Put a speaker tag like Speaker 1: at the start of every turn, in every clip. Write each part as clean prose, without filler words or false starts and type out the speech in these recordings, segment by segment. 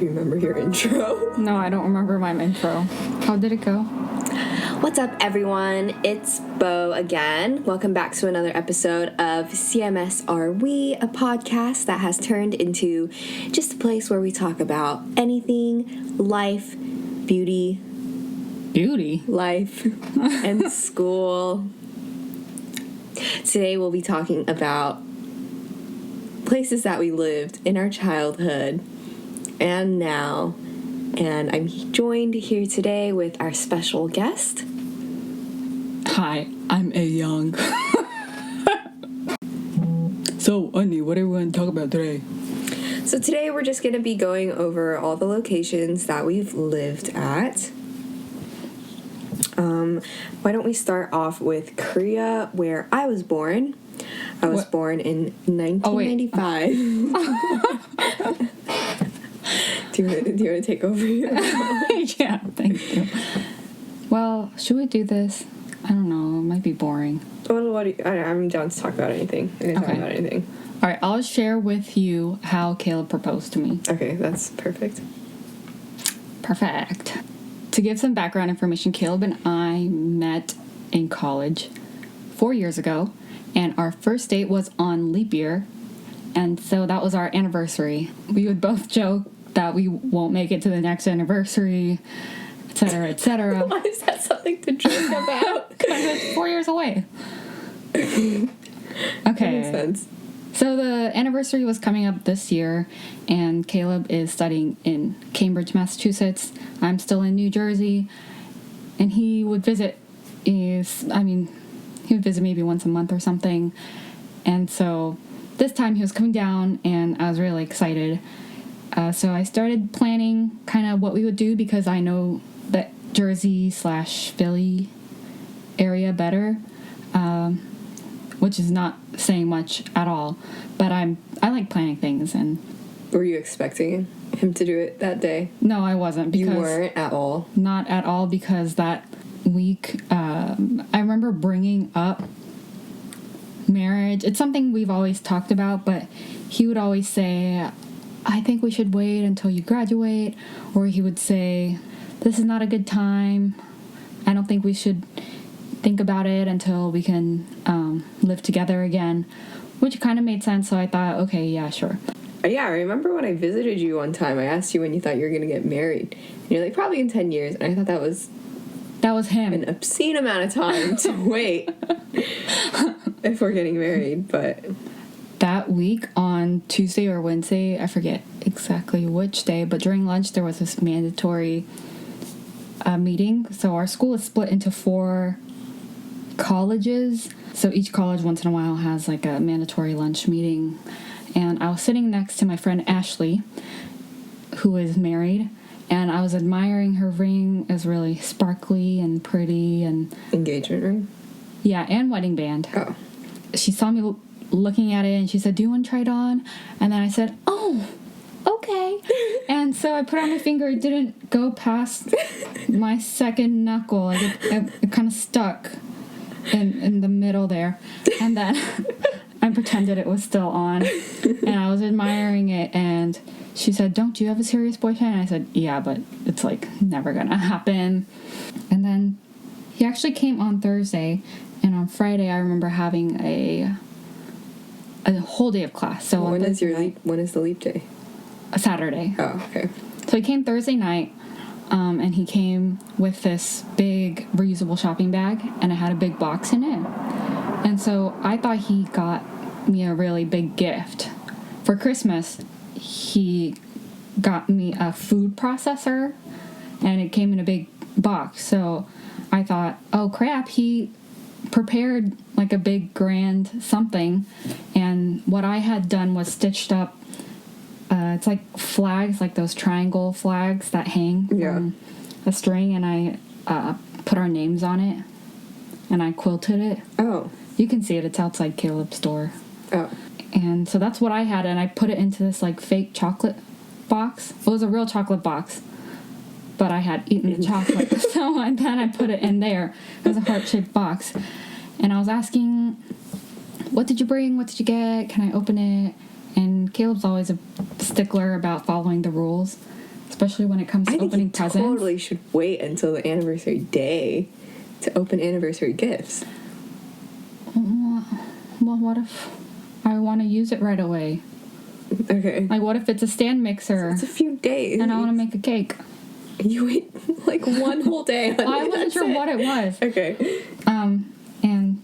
Speaker 1: Do you remember your intro?
Speaker 2: No, I don't remember my intro. How did it go?
Speaker 1: What's up, everyone? It's Bo again. Welcome back to another episode of CMSRWe, a podcast that has turned into just a place where we talk about anything, life, beauty, life, and school. Today we'll be talking about places that we lived in our childhood and now. And I'm joined here today with our special guest.
Speaker 2: Hi, I'm A Young. So, Anya, what are we going to talk about today?
Speaker 1: So today we're just going to be going over all the locations that we've lived at. Why don't we start off with Korea, where I was born. I was born in 1995. Do you want to take over here?
Speaker 2: Yeah, thank you. Well, should we do this? I don't know. It might be boring.
Speaker 1: I'm down to talk about anything. I can talk about anything.
Speaker 2: All right, I'll share with you how Caleb proposed to me.
Speaker 1: Okay, that's perfect.
Speaker 2: Perfect. To give some background information, Caleb and I met in college 4 years ago, and our first date was on leap year, and so that was our anniversary. We would both joke that we won't make it to the next anniversary, etc., etc.
Speaker 1: Why is that something to joke about?
Speaker 2: Because it's 4 years away. Okay.
Speaker 1: That makes sense.
Speaker 2: So the anniversary was coming up this year, and Caleb is studying in Cambridge, Massachusetts. I'm still in New Jersey, and he would visit. He would visit maybe once a month or something. And so this time he was coming down, and I was really excited. So I started planning kind of what we would do, because I know that Jersey/Philly area better, which is not saying much at all. But I like planning things. And
Speaker 1: were you expecting him to do it that day?
Speaker 2: No, I wasn't. Because
Speaker 1: you weren't at all?
Speaker 2: Not at all, because that week I remember bringing up marriage. It's something we've always talked about, but he would always say, I think we should wait until you graduate, or he would say, this is not a good time. I don't think we should think about it until we can live together again, which kind of made sense. So I thought, okay, yeah, sure.
Speaker 1: Yeah, I remember when I visited you one time, I asked you when you thought you were going to get married. And you're like, probably in 10 years. And I thought that was
Speaker 2: him.
Speaker 1: An obscene amount of time to wait before getting married, but
Speaker 2: that week on Tuesday or Wednesday, I forget exactly which day, but during lunch there was this mandatory meeting. So our school is split into 4 colleges. So each college once in a while has like a mandatory lunch meeting. And I was sitting next to my friend Ashley, who is married, and I was admiring her ring. It was really sparkly and pretty. And
Speaker 1: engagement ring?
Speaker 2: Yeah, and wedding band.
Speaker 1: Oh.
Speaker 2: She saw me looking at it, and she said, do you want to try it on? And then I said, oh, okay. And so I put it on my finger. It didn't go past my second knuckle. It kind of stuck in the middle there. And then I pretended it was still on, and I was admiring it, and she said, don't you have a serious boyfriend? And I said, yeah, but it's like never gonna happen. And then he actually came on Thursday, and on Friday I remember having a whole day of class. So
Speaker 1: when is the leap day?
Speaker 2: A Saturday.
Speaker 1: Oh, okay.
Speaker 2: So he came Thursday night, and he came with this big reusable shopping bag, and it had a big box in it. And so I thought he got me a really big gift. For Christmas, he got me a food processor, and it came in a big box. So I thought, oh crap, he prepared like a big grand something. And what I had done was stitched up, it's like flags, like those triangle flags that hang from a string, and I put our names on it, and I quilted it.
Speaker 1: Oh.
Speaker 2: You can see it. It's outside Caleb's door.
Speaker 1: Oh.
Speaker 2: And so that's what I had, and I put it into this like fake chocolate box. It was a real chocolate box, but I had eaten the chocolate. So then I put it in there. It was a heart-shaped box. And I was asking, what did you bring? What did you get? Can I open it? And Caleb's always a stickler about following the rules. especially when it comes to opening presents.
Speaker 1: I think you totally should wait until the anniversary day to open anniversary gifts.
Speaker 2: Well, what if I want to use it right away?
Speaker 1: Okay.
Speaker 2: Like, what if it's a stand mixer?
Speaker 1: It's a few days.
Speaker 2: And I want to make a cake.
Speaker 1: You wait, like, one whole day.
Speaker 2: Well, I wasn't sure what it was.
Speaker 1: Okay.
Speaker 2: And,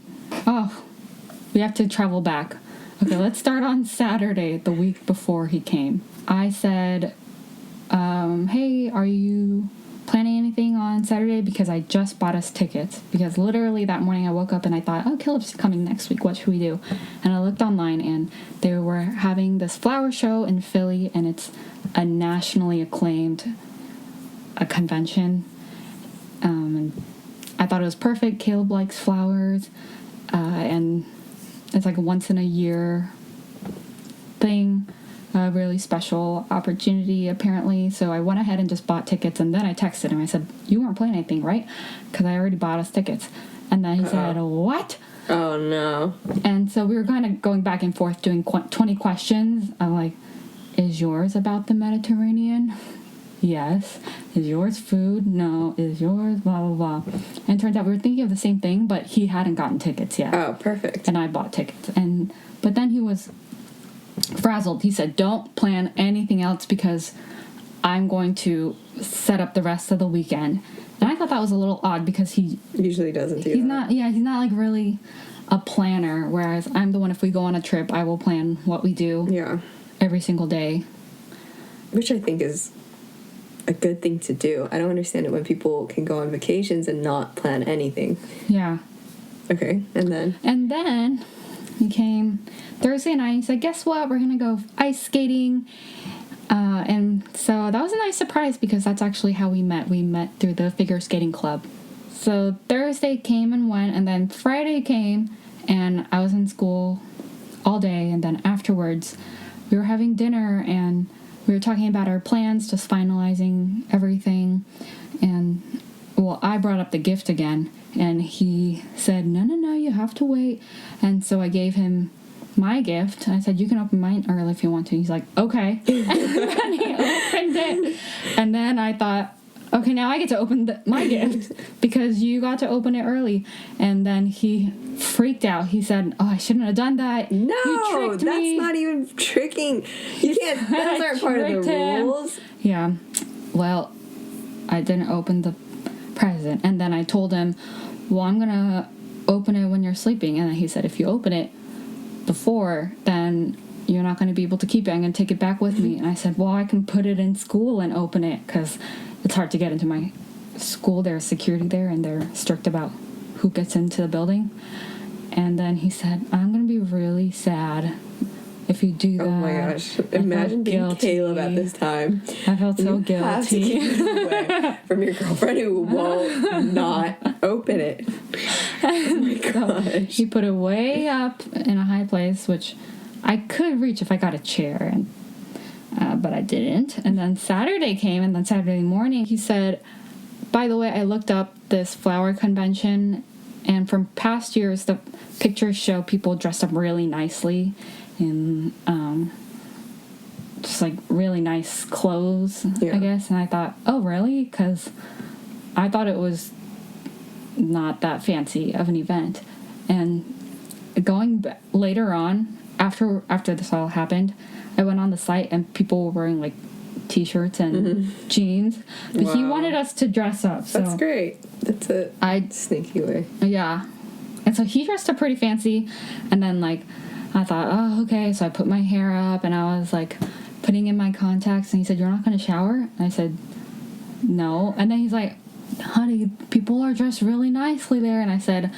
Speaker 2: we have to travel back. Okay, let's start on Saturday, the week before he came. I said, hey, are you planning anything on Saturday? Because I just bought us tickets. Because literally that morning I woke up and I thought, oh, Caleb's coming next week. What should we do? And I looked online and they were having this flower show in Philly, and it's a nationally acclaimed convention. And I thought it was perfect. Caleb likes flowers. And it's like a once in a year thing. A really special opportunity, apparently. So I went ahead and just bought tickets, and then I texted him. I said, you weren't playing anything, right? Because I already bought us tickets. And then he said, what?
Speaker 1: Oh, no.
Speaker 2: And so we were kind of going back and forth doing 20 questions. I'm like, is yours about the Mediterranean? Yes. Is yours food? No. Is yours blah, blah, blah. And it turns out we were thinking of the same thing, but he hadn't gotten tickets yet.
Speaker 1: Oh, perfect.
Speaker 2: And I bought tickets. But then he was frazzled. He said, don't plan anything else because I'm going to set up the rest of the weekend. And I thought that was a little odd because he
Speaker 1: usually doesn't do that.
Speaker 2: He's not like really a planner, whereas I'm the one, if we go on a trip, I will plan what we do every single day.
Speaker 1: Which I think is a good thing to do. I don't understand it when people can go on vacations and not plan anything.
Speaker 2: Yeah.
Speaker 1: Okay, and then
Speaker 2: he came Thursday night. He said, guess what? We're going to go ice skating. And so that was a nice surprise because that's actually how we met. We met through the figure skating club. So Thursday came and went, and then Friday came, and I was in school all day. And then afterwards, we were having dinner, and we were talking about our plans, just finalizing everything. And, well, I brought up the gift again. And he said, no, you have to wait. And so I gave him my gift. I said, you can open mine early if you want to. He's like, okay. And then he opened it. And then I thought, okay, now I get to open my gift because you got to open it early. And then he freaked out. He said, oh, I shouldn't have done that.
Speaker 1: No,
Speaker 2: you tricked me.
Speaker 1: That's not even tricking. You can't, those aren't part of the rules.
Speaker 2: Yeah. Well, I didn't open the present. And then I told him, well, I'm going to open it when you're sleeping. And then he said, if you open it before, then you're not going to be able to keep it. I'm going to take it back with me. And I said, well, I can put it in school and open it because it's hard to get into my school. There's security there, and they're strict about who gets into the building. And then he said, I'm going to be really sad if you do that. Oh my
Speaker 1: gosh. Imagine being Caleb at this time.
Speaker 2: I felt so guilty.
Speaker 1: Have to keep it away from your girlfriend who won't not open it. Oh my gosh.
Speaker 2: He put it way up in a high place, which I could reach if I got a chair, but I didn't. And then Saturday came, and then Saturday morning he said, by the way, I looked up this flower convention, and from past years the pictures show people dressed up really nicely in just like really nice clothes, I guess. And I thought, oh really? Because I thought it was not that fancy of an event. And going later on, after this all happened, I went on the site and people were wearing like t-shirts and jeans, but he wanted us to dress up. So
Speaker 1: that's great. That's a sneaky way.
Speaker 2: Yeah. And so he dressed up pretty fancy, and then like I thought, oh, okay. So I put my hair up, and I was like putting in my contacts, and he said, you're not going to shower? And I said, no. And then he's like, honey, people are dressed really nicely there. And I said,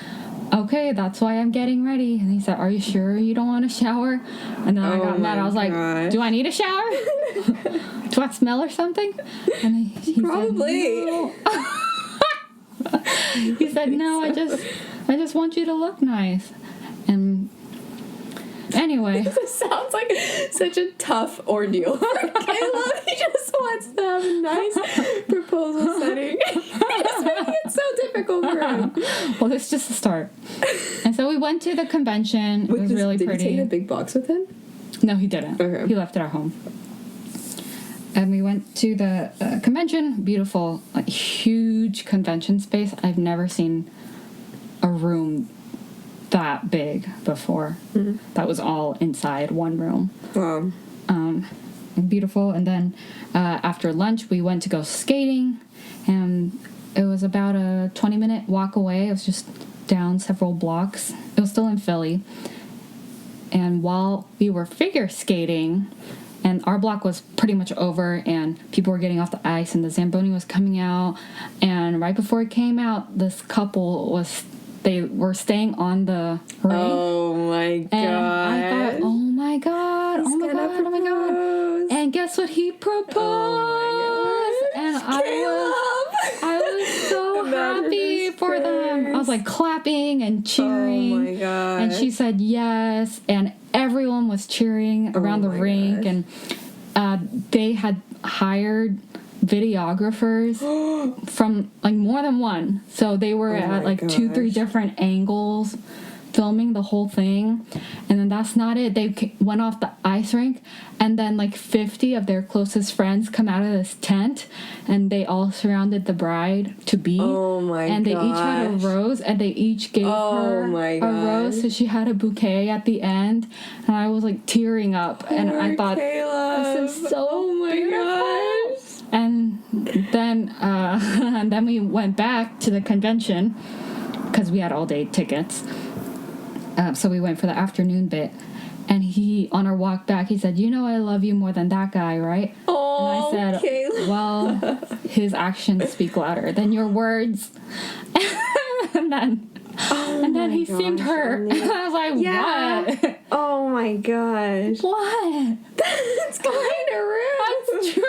Speaker 2: okay, that's why I'm getting ready. And he said, are you sure you don't want to shower? And then I got mad. I was like, do I need a shower? Do I smell or something? And he
Speaker 1: probably
Speaker 2: said, no. He said, no, I just want you to look nice. And anyway,
Speaker 1: this sounds like such a tough ordeal for Caleb. He just wants to have a nice proposal setting. It's making it so difficult for him.
Speaker 2: Well, it's just a start. And so we went to the convention. It was really pretty.
Speaker 1: Did he take the big box with him?
Speaker 2: No, he didn't.
Speaker 1: Okay.
Speaker 2: He left it at home. And we went to the convention. Beautiful, like, huge convention space. I've never seen a room that big before. That was all inside one room.
Speaker 1: Wow.
Speaker 2: Beautiful. And then after lunch, we went to go skating, and it was about a 20-minute walk away. It was just down several blocks. It was still in Philly. And while we were figure skating, and our block was pretty much over, and people were getting off the ice, and the Zamboni was coming out, and right before it came out, this couple they were staying on the rink.
Speaker 1: Oh my god.
Speaker 2: And I thought, oh my god. And guess what? He proposed.
Speaker 1: Oh
Speaker 2: and I was so happy for them. I was like clapping and cheering.
Speaker 1: Oh my god.
Speaker 2: And she said yes, and everyone was cheering around the rink,
Speaker 1: gosh.
Speaker 2: and they had hired videographers from like more than one, so they were at like 2-3 different angles filming the whole thing. And then that's not it, they went off the ice rink, and then like 50 of their closest friends come out of this tent, and they all surrounded the bride to be.
Speaker 1: Oh my
Speaker 2: and they each had a rose, and they each gave her a rose, so she had a bouquet at the end. And I was like tearing up, and I thought, this is so beautiful. And then we went back to the convention because we had all-day tickets. So we went for the afternoon bit. And on our walk back, he said, "You know I love you more than that guy, right?"
Speaker 1: Oh,
Speaker 2: and I said,
Speaker 1: Kayla.
Speaker 2: "Well, his actions speak louder than your words." and then he seemed hurt. I was like, "What?"
Speaker 1: Oh my gosh.
Speaker 2: What?
Speaker 1: That's kind of rude.
Speaker 2: That's true.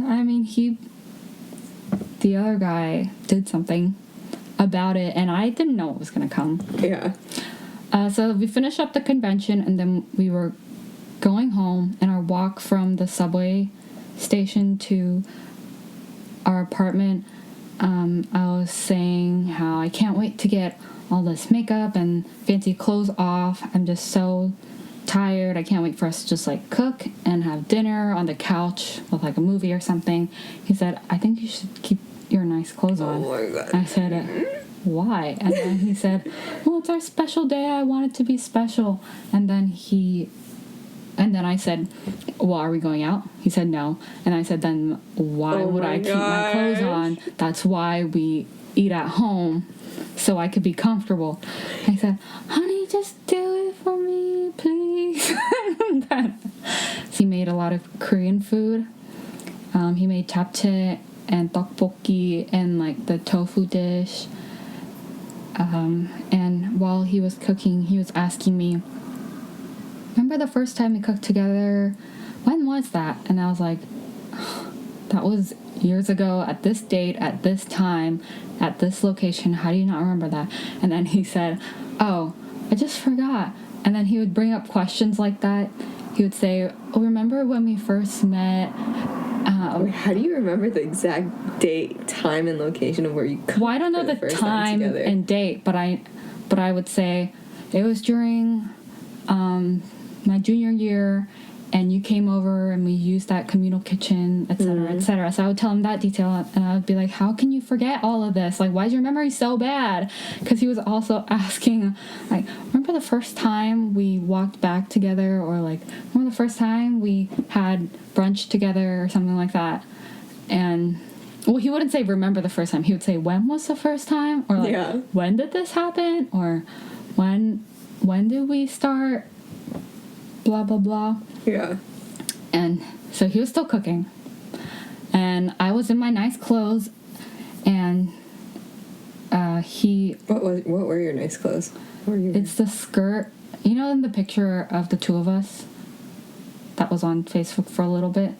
Speaker 2: I mean, the other guy did something about it, and I didn't know it was going to come.
Speaker 1: Yeah.
Speaker 2: So we finished up the convention, and then we were going home, and our walk from the subway station to our apartment, I was saying how I can't wait to get all this makeup and fancy clothes off. I'm just so tired. I can't wait for us to just like cook and have dinner on the couch with like a movie or something. He said, "I think you should keep your nice clothes on."
Speaker 1: Oh my god.
Speaker 2: I said, "Why?" And then he said, "Well, it's our special day. I want it to be special." And then I said, "Well, are we going out?" He said, "No." And I said, "Then why would I keep my clothes on? That's why we eat at home, so I could be comfortable." I said, "Honey, just do it for me, please." And then he made a lot of Korean food. He made japchae and tteokbokki and like the tofu dish. And while he was cooking, he was asking me, "Remember the first time we cooked together? When was that?" And I was like, "That was years ago, at this date, at this time, at this location. How do you not remember that?" And then he said, "Oh, I just forgot." And then he would bring up questions like that. He would say, "Oh, remember when we first met?"
Speaker 1: How do you remember the exact date, time, and location of where you cooked?
Speaker 2: Well, I don't know the time and date, but I would say it was during my junior year, and you came over and we used that communal kitchen, etc., etc. So I would tell him that detail, and I would be like, "How can you forget all of this? Like, why is your memory so bad?" Because he was also asking, like, "Remember the first time we walked back together?" Or like, "Remember the first time we had brunch together?" Or something like that. And well, he wouldn't say "remember the first time." He would say, "When was the first time?" Or like, "When did this happen?" Or when did we start blah blah blah.
Speaker 1: Yeah.
Speaker 2: And so he was still cooking, and I was in my nice clothes, and he
Speaker 1: What were your nice clothes? What were you
Speaker 2: it's the skirt, you know, in the picture of the two of us that was on Facebook for a little bit,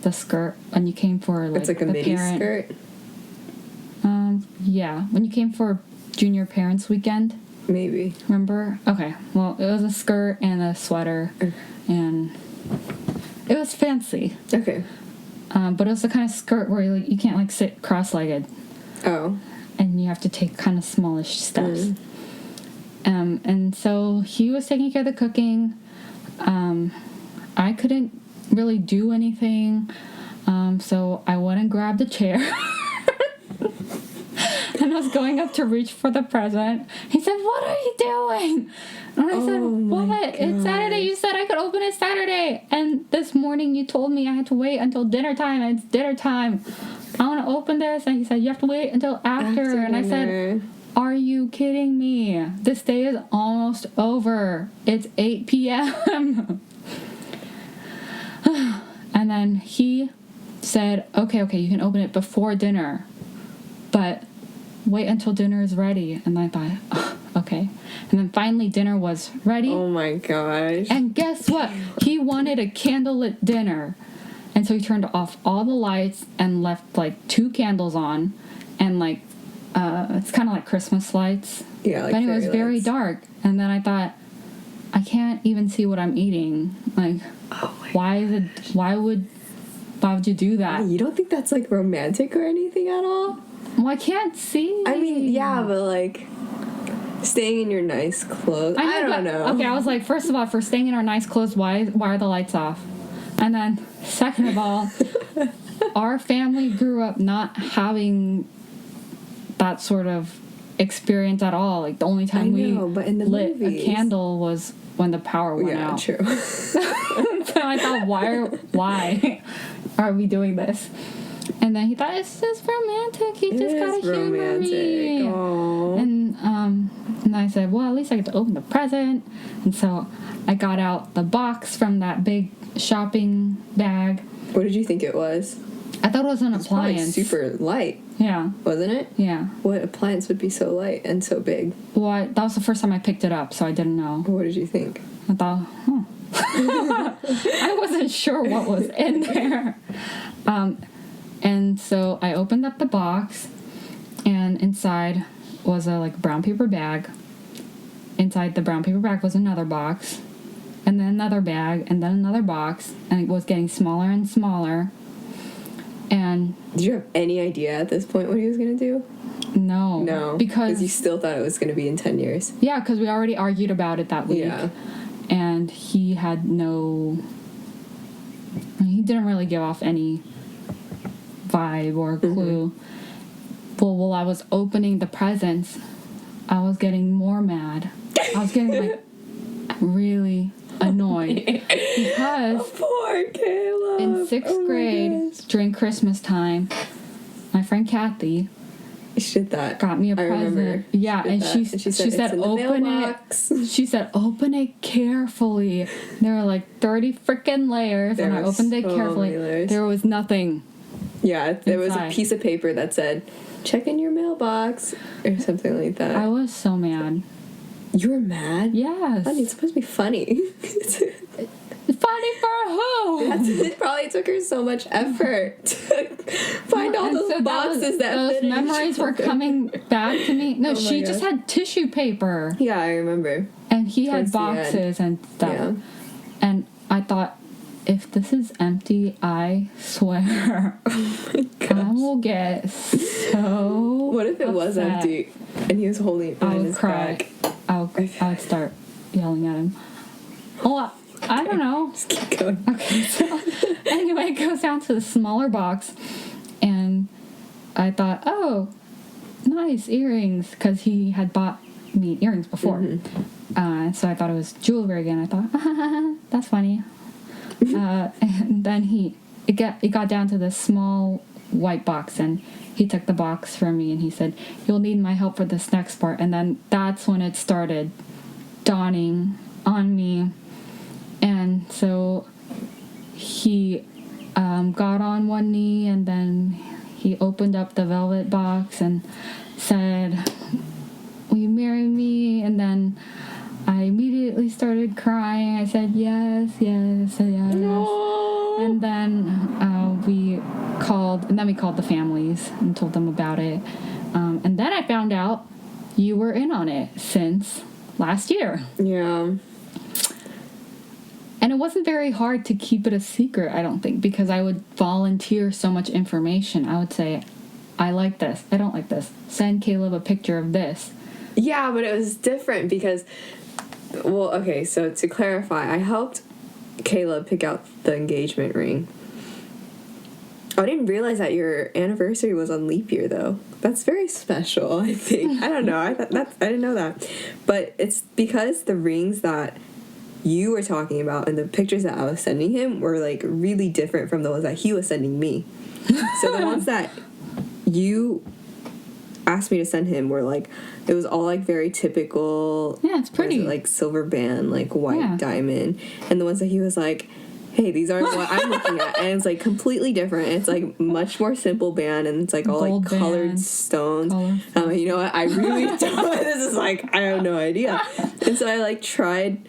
Speaker 2: the skirt when you came for like,
Speaker 1: it's like a
Speaker 2: the
Speaker 1: midi
Speaker 2: parent,
Speaker 1: skirt.
Speaker 2: Yeah, when you came for junior parents weekend.
Speaker 1: Maybe.
Speaker 2: Remember? Okay. Well, it was a skirt and a sweater, and it was fancy.
Speaker 1: Okay.
Speaker 2: But it was the kind of skirt where you can't like sit cross-legged.
Speaker 1: Oh.
Speaker 2: And you have to take kind of smallish steps. And so he was taking care of the cooking. I couldn't really do anything. So I went and grabbed a chair. And I was going up to reach for the present. He said, "What are you doing?" And I said, "What? It's Saturday. You said I could open it Saturday. And this morning you told me I had to wait until dinner time. And it's dinner time. I want to open this." And he said, "You have to wait until after." And I said, "Are you kidding me? This day is almost over. It's 8 p.m. And then he said, okay, you can open it before dinner. But wait until dinner is ready." And I thought, oh, okay. And then finally dinner was ready.
Speaker 1: Oh my gosh.
Speaker 2: And guess what? He wanted a candlelit dinner. And so he turned off all the lights and left like 2 candles on. And like, it's kind of like Christmas lights.
Speaker 1: Yeah, like
Speaker 2: but it was very
Speaker 1: lights.
Speaker 2: dark. And then I thought, I can't even see what I'm eating. Like, why would you do that?
Speaker 1: You don't think that's like romantic or anything at all?
Speaker 2: Well, I can't see.
Speaker 1: I mean, yeah, but like staying in your nice clothes. I don't know.
Speaker 2: Okay, I was like, first of all, for staying in our nice clothes, why are the lights off? And then, second of all, our family grew up not having that sort of experience at all. Like, the only time
Speaker 1: but in the
Speaker 2: lit
Speaker 1: movies.
Speaker 2: a candle was when the power went out.
Speaker 1: Yeah, true.
Speaker 2: So I thought, why are we doing this? And then he thought, it's just romantic. He just gotta humor me.
Speaker 1: Aww.
Speaker 2: And I said, well, at least I get to open the present. And so I got out the box from that big shopping bag.
Speaker 1: What did you think it was?
Speaker 2: I thought it was an
Speaker 1: It's probably
Speaker 2: appliance.
Speaker 1: super light,
Speaker 2: Yeah.
Speaker 1: wasn't it?
Speaker 2: Yeah.
Speaker 1: What appliance would be so light and so big?
Speaker 2: Well, that was the first time I picked it up, so I didn't know.
Speaker 1: What did you think?
Speaker 2: I thought, I wasn't sure what was in there. And so I opened up the box, and inside was a like brown paper bag. Inside the brown paper bag was another box, and then another bag, and then another box, and it was getting smaller and smaller. And
Speaker 1: Did you have any idea at this point what he was going to do?
Speaker 2: no, because
Speaker 1: you still thought it was going to be in 10 years.
Speaker 2: yeah, because we already argued about it that week.
Speaker 1: Yeah.
Speaker 2: And he had he didn't really give off any vibe or clue. Well, while I was opening the presents, I was getting more mad. I was getting like really annoyed because
Speaker 1: Poor Caleb.
Speaker 2: in 6th grade during Christmas time, my friend Kathy
Speaker 1: She did that.
Speaker 2: got me a
Speaker 1: I
Speaker 2: present.
Speaker 1: remember.
Speaker 2: Yeah,
Speaker 1: She did
Speaker 2: and
Speaker 1: that.
Speaker 2: she
Speaker 1: And she
Speaker 2: said
Speaker 1: "It's in the
Speaker 2: open
Speaker 1: mailbox."
Speaker 2: it. She said open it carefully. There were like 30 freaking layers, and I opened it
Speaker 1: so
Speaker 2: carefully.
Speaker 1: many layers.
Speaker 2: There was nothing.
Speaker 1: Yeah, there was a
Speaker 2: Inside.
Speaker 1: piece of paper that said, "Check in your mailbox," or something like that.
Speaker 2: I was so mad.
Speaker 1: You were mad?
Speaker 2: Yes.
Speaker 1: Honey, it's supposed to be funny.
Speaker 2: Funny for who?
Speaker 1: It probably took her so much effort to find all
Speaker 2: And
Speaker 1: those
Speaker 2: so
Speaker 1: boxes that
Speaker 2: those
Speaker 1: fit in
Speaker 2: memories
Speaker 1: each
Speaker 2: were
Speaker 1: other.
Speaker 2: coming back to me. No,
Speaker 1: Oh my
Speaker 2: she just
Speaker 1: gosh.
Speaker 2: had tissue paper,
Speaker 1: Yeah, I remember.
Speaker 2: and he
Speaker 1: Towards
Speaker 2: had
Speaker 1: the end.
Speaker 2: boxes and stuff.
Speaker 1: Yeah.
Speaker 2: And I thought, if this is empty, I swear I will get so.
Speaker 1: What if it was
Speaker 2: upset.
Speaker 1: empty and he was holding it
Speaker 2: I
Speaker 1: behind
Speaker 2: would
Speaker 1: his
Speaker 2: cry.
Speaker 1: back?
Speaker 2: I would start yelling at him. Well, I don't know.
Speaker 1: Just keep going.
Speaker 2: Okay, so anyway, it goes down to the smaller box, and I thought, oh, nice earrings, because he had bought me earrings before. So I thought it was jewelry again. I thought, that's funny. And then it got down to this small white box, and he took the box from me, and he said, "You'll need my help for this next part." And then that's when it started dawning on me. And so he got on one knee, and then he opened up the velvet box and said, "Will you marry me?" And then I immediately started crying. I said, yes, yes, yes.
Speaker 1: No.
Speaker 2: And then we called the families and told them about it. And then I found out you were in on it since last year.
Speaker 1: Yeah.
Speaker 2: And it wasn't very hard to keep it a secret, I don't think, because I would volunteer so much information. I would say, I like this, I don't like this. Send Caleb a picture of this.
Speaker 1: Yeah, but it was different because, well, okay, so to clarify, I helped Caleb pick out the engagement ring. I didn't realize that your anniversary was on leap year, though. That's very special, I think. I don't know. I didn't know that. But it's because the rings that you were talking about and the pictures that I was sending him were, like, really different from the ones that he was sending me. So the ones that you asked me to send him were, like, it was all, like, very typical.
Speaker 2: Yeah, it's pretty.
Speaker 1: Like, silver band, like, white diamond. And the ones that he was like, hey, these aren't what I'm looking at. And it's, like, completely different. It's, like, much more simple band, and it's, like, all, gold like, colored band. Stones. You know what? I really don't. This is, like, I have no idea. And so I, like, tried...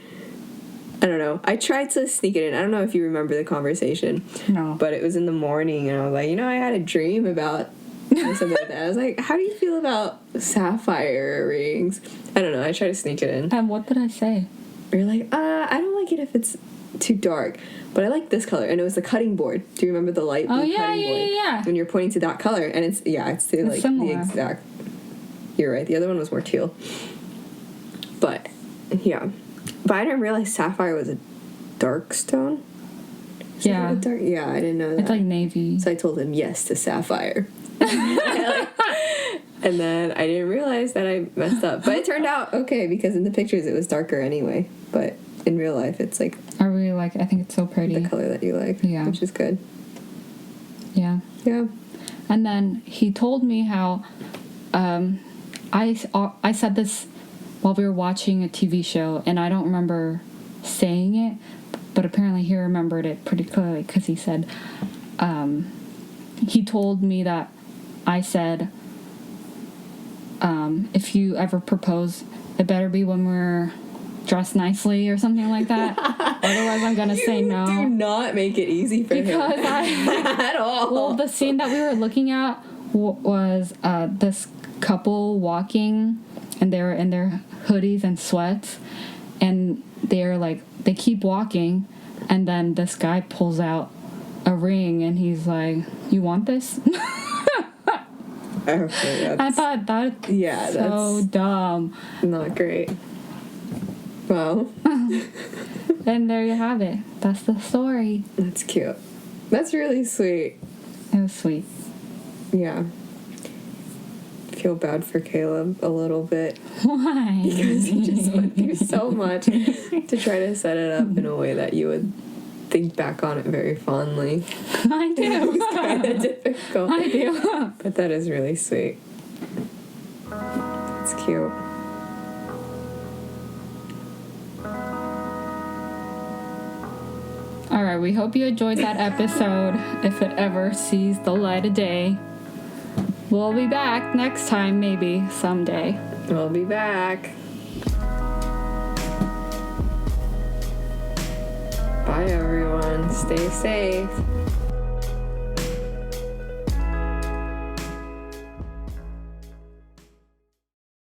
Speaker 1: I don't know. I tried to sneak it in. I don't know if you remember the conversation.
Speaker 2: No.
Speaker 1: But it was in the morning, and I was like, I had a dream about something like that. I was like, how do you feel about sapphire rings? I don't know. I tried to sneak it in.
Speaker 2: And what did I say?
Speaker 1: You're like, I don't like it if it's too dark, but I like this color. And it was the cutting board. Do you remember the light blue cutting board?
Speaker 2: Yeah.
Speaker 1: When you're pointing to that color, and it's like
Speaker 2: similar.
Speaker 1: The exact... You're right. The other one was more teal. But, yeah. But I didn't realize sapphire was a dark stone.
Speaker 2: Yeah.
Speaker 1: I didn't know that.
Speaker 2: It's like navy.
Speaker 1: So I told him yes to sapphire. And then I didn't realize that I messed up. But it turned out okay, because in the pictures it was darker anyway. But in real life it's like...
Speaker 2: I really like it. I think it's so pretty.
Speaker 1: The color that you like.
Speaker 2: Yeah.
Speaker 1: Which is good.
Speaker 2: Yeah.
Speaker 1: Yeah.
Speaker 2: And then he told me how... I said this while we were watching a TV show, and I don't remember saying it, but apparently he remembered it pretty clearly, because he said, he told me that I said, if you ever propose, it better be when we're dressed nicely or something like that. Otherwise I'm gonna say no.
Speaker 1: Do not make it easy for him. At all.
Speaker 2: Well, the scene that we were looking at was this couple walking, and they were in their hoodies and sweats, and they're like, they keep walking, and then this guy pulls out a ring, and he's like, you want this?
Speaker 1: Okay,
Speaker 2: I thought that's so dumb.
Speaker 1: Not great. Well.
Speaker 2: And there you have it. That's the story.
Speaker 1: That's cute. That's really sweet.
Speaker 2: It was sweet.
Speaker 1: Yeah. Feel bad for Caleb a little bit.
Speaker 2: Why?
Speaker 1: Because he just went through so much to try to set it up in a way that you would think back on it very fondly.
Speaker 2: I do.
Speaker 1: It was kind of difficult.
Speaker 2: I do.
Speaker 1: But that is really sweet. It's cute.
Speaker 2: Alright, we hope you enjoyed that episode, if it ever sees the light of day. We'll be back next time, maybe, someday.
Speaker 1: We'll be back. Bye, everyone. Stay safe.